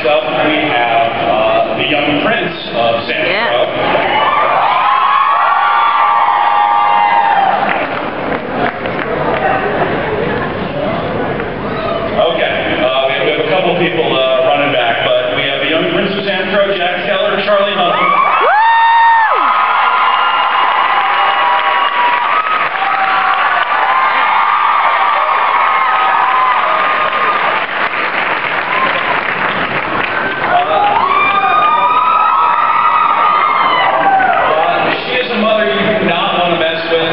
up, we have the young prince of Santa Cruz. People running back, but we have the young prince of Santa Cruz, Jack Keller, Charlie Hunnam. She is a mother you do not want to mess with.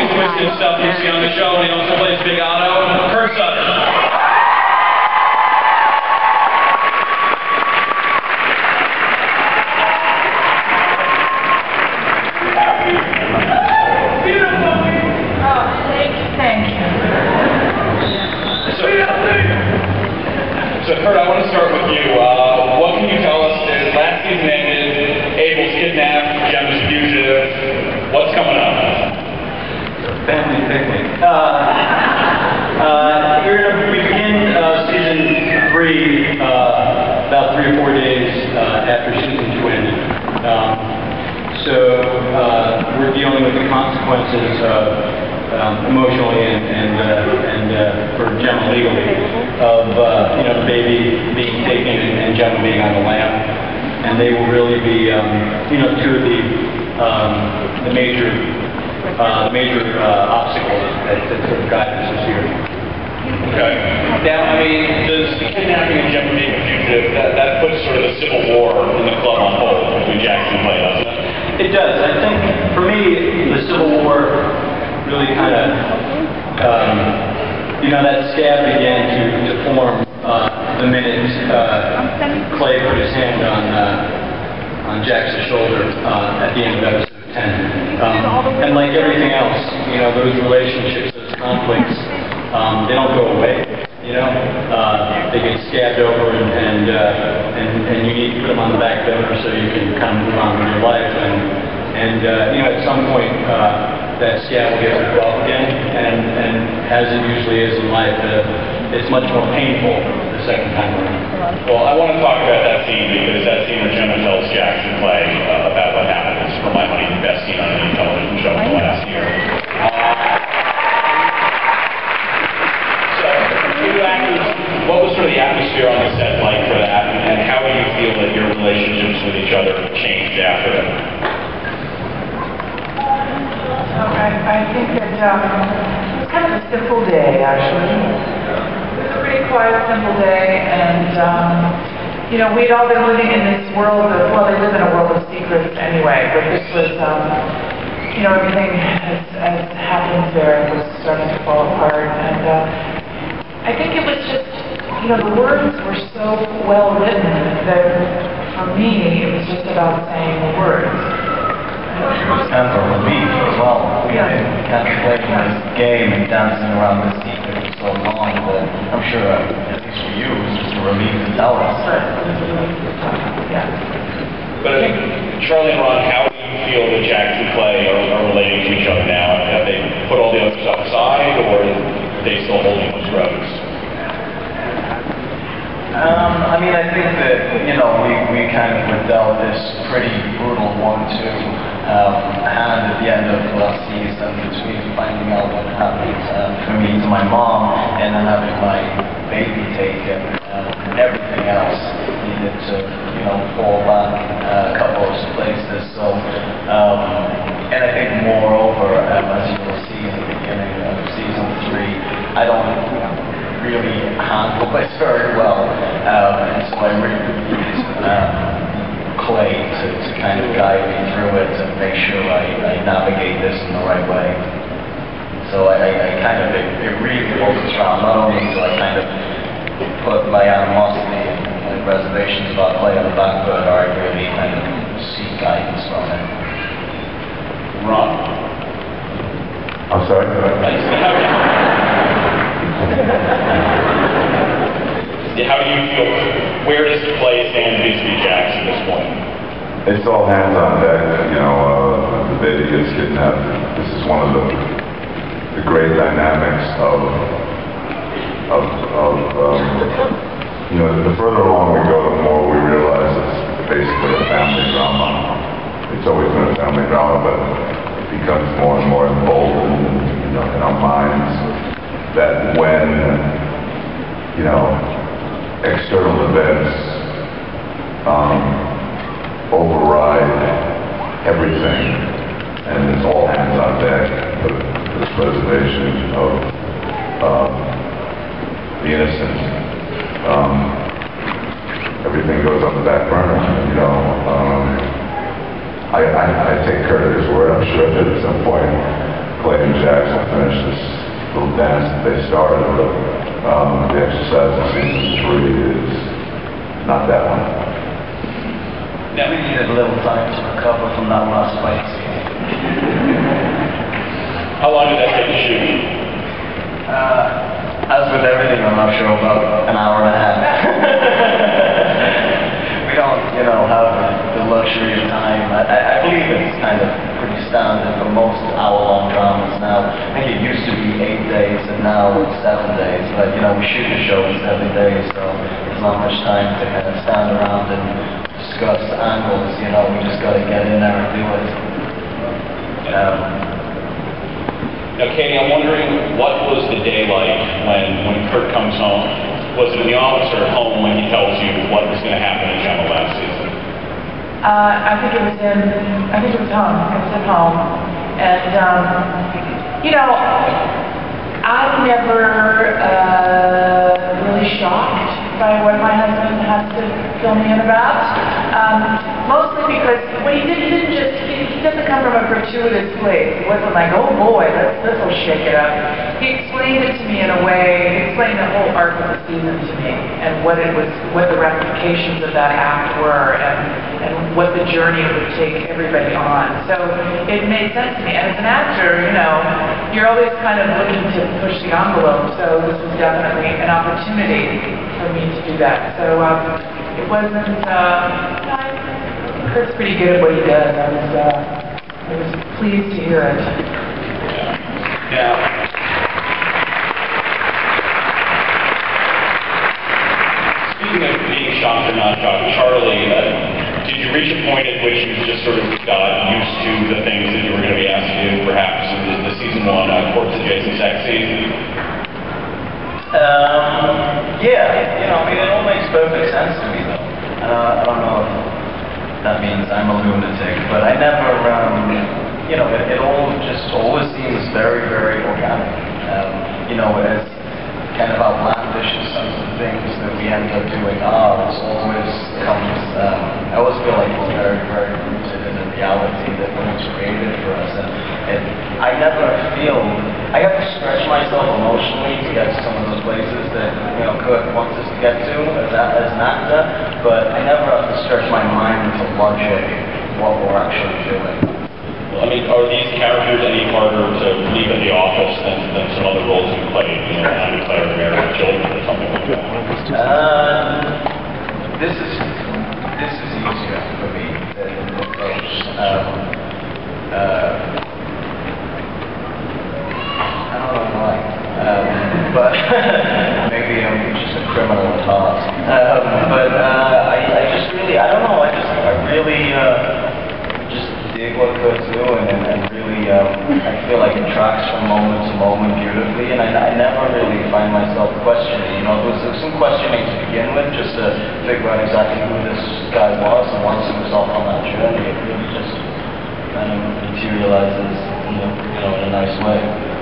Twisted stuff you see on the show, and he also plays Big Otto, Kurt Sutter. Thank you. So Kurt, I want to start with you. What can you tell us? Last season ended, Abel's kidnapped, Gemma's fugitive. What's coming up? Family picnic. We begin season 3 about 3 or 4 days after season 2 ended. We're dealing with the consequences emotionally and for Gemma legally of the baby being taken and Gemma being on the lam, and they will really be two of the major obstacles that sort of guide us this year. Okay. Now, I mean, does the kidnapping and Gemma being a fugitive, that puts sort of the civil war in the club on hold between Jackson and Clay, doesn't it? It does. I think, for me, the Civil War really kind of, that scab began to form the minute Clay put his hand on Jackson's shoulder at the end of episode 10. And like everything else, those relationships, those conflicts, they don't go away. They get scabbed over, and you need to put them on the back burner so you can kind of move on with your life. And at some point, that scab will get ripped off again, and as it usually is in life, it's much more painful the second time around. Well, I want to talk about that scene, because that scene where Gemma tells Jackson Clay about what happened is, for my money, the best scene on any television show in the last year. What was sort of the atmosphere on the set like for that, and how do you feel that your relationships with each other changed after that? I think that it was kind of a simple day, actually. It was a pretty quiet, simple day, and we'd all been living in this world of, well, they live in a world of secrets anyway, but this was, everything as happens there was starting to fall apart, and I think it was just, the words were so well written that for me it was just about saying the words. It was kind of a relief as well. We've been contemplating this game and dancing around this secret for so long that I'm sure, at least for you, it was just a relief to tell us. Yeah. But I think, Charlie and Ron, how do you feel that Jack and Clay are relating to each other now? Have they put all the other stuff aside, or are they still holding those roads? I think that, we kind of were dealt this pretty brutal 1-2 hand at the end of last season between finding out what happened for me to my mom and then having my baby taken and everything else needed to, fall back a couple of places. So, and I think moreover, as you will see in the beginning of season 3, I don't really handle this very well, and so I really need Clay to kind of guide me through it and make sure I navigate this in the right way. So I kind of, it really focused around, not only do I kind of put my animosity and reservations about Clay on the back burner, I really kind of seek guidance from him. Ron? I'm sorry? it's all hands on deck. You know, the baby gets kidnapped. This is one of the great dynamics of you know, the further along we go, the more we realize it's basically a family drama. It's always been a family drama, but it becomes more and more emboldened, you know, in our minds that when, you know, external events override everything, and it's all hands on deck for the preservation of the innocent. Everything goes on the back burner, you know. I take credit as word. I'm sure that at some point Clay and Jax will finish this little dance that they started, but the exercise in season 3 is not that one. Yeah, we needed a little time to recover from that last fight scene. How long did that take to shoot? As with everything on our show, about an hour and a half. We don't, you know, have the luxury of time. I believe it's kind of pretty standard for most hour-long dramas now. I think it used to be 8 days, and now it's 7 days. But, you know, we shoot the show in 7 days, so there's not much time to kind of stand around and discuss angles. You know, we just got to get in there and do it. Now, Katie, I'm wondering, what was the day like when Kurt comes home? Was it in the office or at home when he tells you what was going to happen in Jungle last season? I think it was home. It was at home. And, you know, I'm never really shocked by what my husband has to fill me in about. Mostly because what he didn't just, he doesn't come from a gratuitous place. It wasn't like, oh boy, this will shake it up. He explained it to me in a way, he explained the whole arc of the season to me, and what the ramifications of that act were, and what the journey it would take everybody on. So it made sense to me. And as an actor, you know, you're always kind of looking to push the envelope, so this was definitely an opportunity for me to do that. So it wasn't, Kurt's pretty good at what he does. I was pleased to hear it. Yeah. Speaking of being shocked or not shocked, Charlie, did you reach a point at which you just sort of got used to the things that you were going to be asked to do, perhaps in the season 1 courts adjacent sex scene? Yeah, you know, I mean, it all makes perfect sense to me, though. I don't know if that means I'm a lunatic, but I never, you know, it all just always seems very, very organic. You know, as kind of outlandish as some of the things that we end up doing are, it's always comes, I always feel like it's very, very rooted in the reality that was created for us. And I never feel, I have to stretch myself emotionally to get to some of those places that, you know, Kurt wants us to get to as an actor, but I never have to stretch my mind to logic what we're actually doing. I mean, are these characters any harder to leave in the office than some other roles you played, you know, undeclared married children or something like that? This is easier for me than most. I don't know why, but maybe I'm just a criminal at heart. But I just really, I don't know, I really just dig what Kurt's doing, and really, I feel like it tracks from moment to moment beautifully, and I never really find myself questioning. You know, there was some questioning to begin with, just to figure out exactly who this guy was, and once he was off on that journey, it really just kind of materializes, you know, in a nice way.